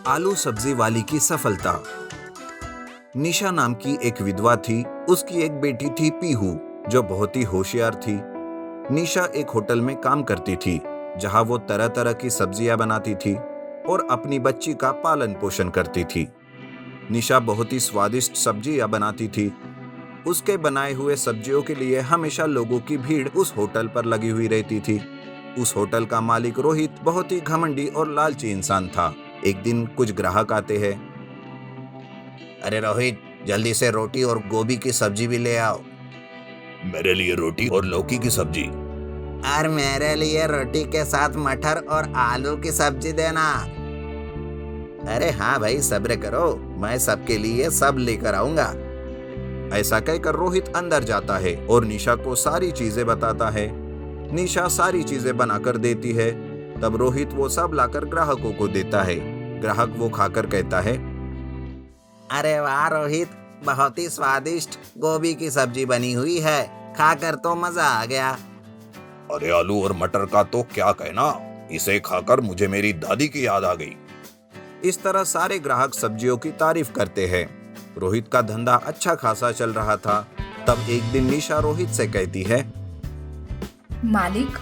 आलू सब्जी वाली की सफलता। निशा नाम की एक विधवा थी। उसकी एक बेटी थी पीहू, जो बहुत ही होशियार थी। निशा एक होटल में काम करती थी, जहां वो तरह तरह की सब्जियां बनाती थी और अपनी बच्ची का पालन पोषण करती थी। निशा बहुत ही स्वादिष्ट सब्जियां बनाती थी। उसके बनाए हुए सब्जियों के लिए हमेशा लोगों की भीड़ उस होटल पर लगी हुई रहती थी। उस होटल का मालिक रोहित बहुत ही घमंडी और लालची इंसान था। एक दिन कुछ ग्राहक आते हैं। अरे रोहित, जल्दी से रोटी और गोभी की सब्जी भी ले आओ। मेरे लिए रोटी और लौकी की सब्जी। और मेरे लिए रोटी के साथ मटर और आलू की सब्जी देना। अरे हाँ भाई, सब्र करो, मैं सबके लिए सब लेकर आऊंगा। ऐसा कहकर रोहित अंदर जाता है और निशा को सारी चीजें बताता है। निशा सारी चीजें बनाकर देती है। तब रोहित वो सब लाकर ग्राहकों को देता है। ग्राहक वो खाकर कहता है, अरे वाह रोहित, बहुत ही स्वादिष्ट गोभी की सब्जी बनी हुई है, खाकर तो मजा आ गया। अरे आलू और मटर का तो क्या कहना, इसे खाकर मुझे मेरी दादी की याद आ गई। इस तरह सारे ग्राहक सब्जियों की तारीफ करते हैं। रोहित का धंधा अच्छा खासा चल रहा था। तब एक दिन निशा रोहित से कहती है, मालिक,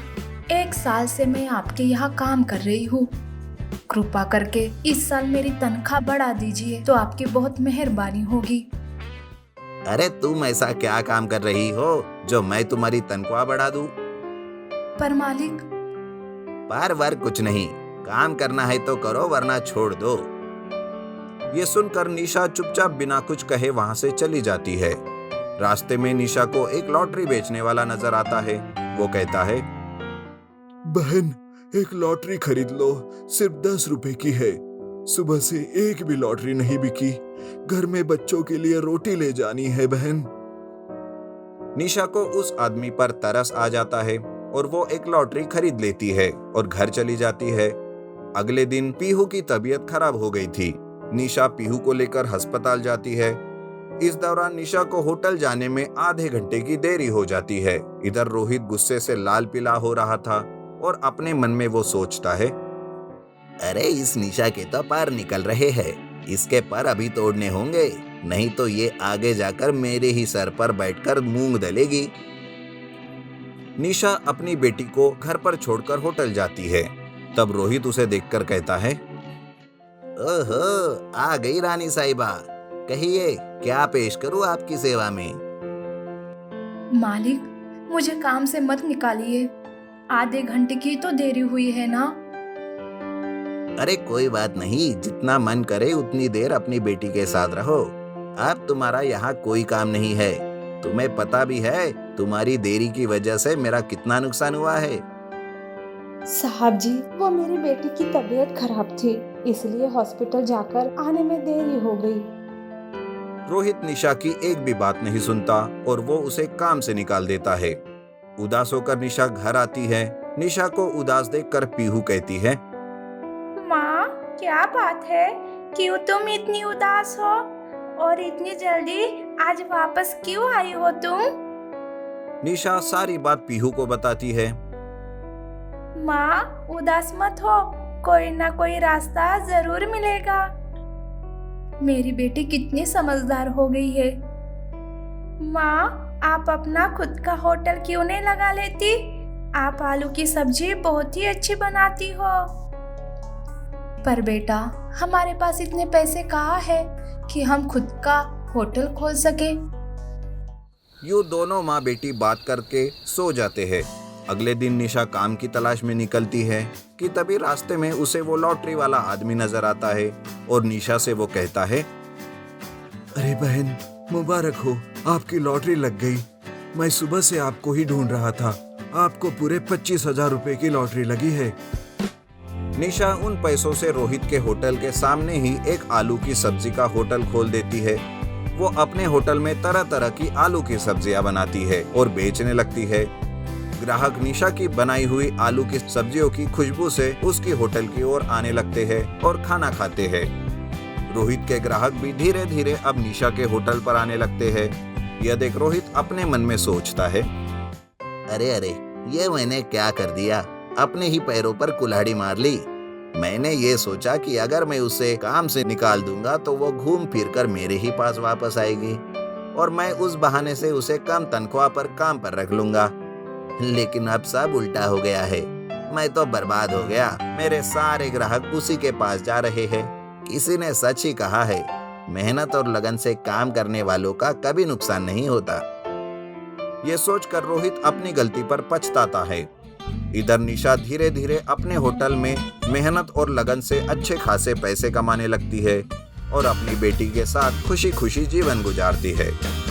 1 साल से मैं आपके यहाँ काम कर रही हूँ। कृपा करके इस साल मेरी तनख्वाह बढ़ा दीजिए तो आपकी बहुत मेहरबानी होगी। अरे तुम ऐसा क्या काम कर रही हो जो मैं तुम्हारी तनख्वाह बढ़ा दूं? पर मालिक। पर वर कुछ नहीं, काम करना है तो करो, वरना छोड़ दो। ये सुनकर निशा चुपचाप बिना कुछ कहे वहां से चली जाती है। रास्ते में निशा को एक लॉटरी बेचने वाला नजर आता है। वो कहता है, बहन, एक लॉटरी खरीद लो, सिर्फ 10 रुपए की है। सुबह से एक भी लॉटरी नहीं बिकी। घर में बच्चों के लिए रोटी ले जानी है बहन। निशा को उस आदमी पर तरस आ जाता है और वो एक लॉटरी खरीद लेती है और घर चली जाती है। अगले दिन पीहू की तबीयत खराब हो गई थी। निशा पीहू को लेकर अस्पताल जाती है। इस दौरान निशा को होटल जाने में आधे घंटे की देरी हो जाती है। इधर रोहित गुस्से से लाल पीला हो रहा था और अपने मन में वो सोचता है, अरे इस निशा के तो पैर निकल रहे हैं, इसके पैर अभी तोड़ने होंगे, नहीं तो ये आगे जाकर मेरे ही सर पर बैठकर मूंग दलेगी। निशा अपनी बेटी को घर पर छोड़कर होटल जाती है। तब रोहित उसे देखकर कहता है, ओहो, आ गई रानी साहिबा, कहिए क्या पेश करूं आपकी सेवा में? मालिक, मुझे काम से मत निकालिए, आधे घंटे की तो देरी हुई है ना। अरे कोई बात नहीं, जितना मन करे उतनी देर अपनी बेटी के साथ रहो। अब तुम्हारा यहाँ कोई काम नहीं है। तुम्हें पता भी है तुम्हारी देरी की वजह से मेरा कितना नुकसान हुआ है। साहब जी, वो मेरी बेटी की तबीयत खराब थी, इसलिए हॉस्पिटल जाकर आने में देरी हो गई। रोहित निशा की एक भी बात नहीं सुनता और वो उसे काम से निकाल देता है। उदास होकर निशा घर आती है। निशा को उदास देखकर पीहू कहती है, माँ, क्या बात है, क्यों तुम इतनी उदास हो और इतनी जल्दी आज वापस क्यों आई हो तुम? निशा सारी बात पीहू को बताती है। माँ, उदास मत हो, कोई ना कोई रास्ता जरूर मिलेगा। मेरी बेटी कितनी समझदार हो गई है। माँ, आप अपना खुद का होटल क्यों नहीं लगा लेती? आप आलू की सब्जी बहुत ही अच्छी बनाती हो। पर बेटा, हमारे पास इतने पैसे कहाँ है कि हम खुद का होटल खोल सके। यूं दोनों माँ बेटी बात करके सो जाते हैं। अगले दिन निशा काम की तलाश में निकलती है कि तभी रास्ते में उसे वो लॉटरी वाला आदमी नजर आता है और निशा से वो कहता है, अरे बहन, मुबारक हो, आपकी लॉटरी लग गई। मैं सुबह से आपको ही ढूंढ रहा था। आपको पूरे 25,000 रुपए की लॉटरी लगी है। निशा उन पैसों से रोहित के होटल के सामने ही एक आलू की सब्जी का होटल खोल देती है। वो अपने होटल में तरह तरह की आलू की सब्जियां बनाती है और बेचने लगती है। ग्राहक निशा की बनाई हुई आलू की सब्जियों की खुशबू से उसकी होटल की ओर आने लगते हैं और खाना खाते हैं। रोहित के ग्राहक भी धीरे धीरे अब निशा के होटल पर आने लगते हैं। यह देख रोहित अपने मन में सोचता है, अरे अरे, ये मैंने क्या कर दिया, अपने ही पैरों पर कुल्हाड़ी मार ली। मैंने ये सोचा कि अगर मैं उसे काम से निकाल दूंगा तो वो घूम फिर कर मेरे ही पास वापस आएगी और मैं उस बहाने से उसे कम तनख्वाह पर काम पर रख लूंगा। लेकिन अब सब उल्टा हो गया है। मैं तो बर्बाद हो गया। मेरे सारे ग्राहक उसी के पास जा रहे हैं। किसी ने सच ही कहा है, मेहनत और लगन से काम करने वालों का कभी नुकसान नहीं होता। ये सोचकर रोहित अपनी गलती पर पछताता है। इधर निशा धीरे धीरे अपने होटल में मेहनत और लगन से अच्छे खासे पैसे कमाने लगती है और अपनी बेटी के साथ खुशी खुशी जीवन गुजारती है।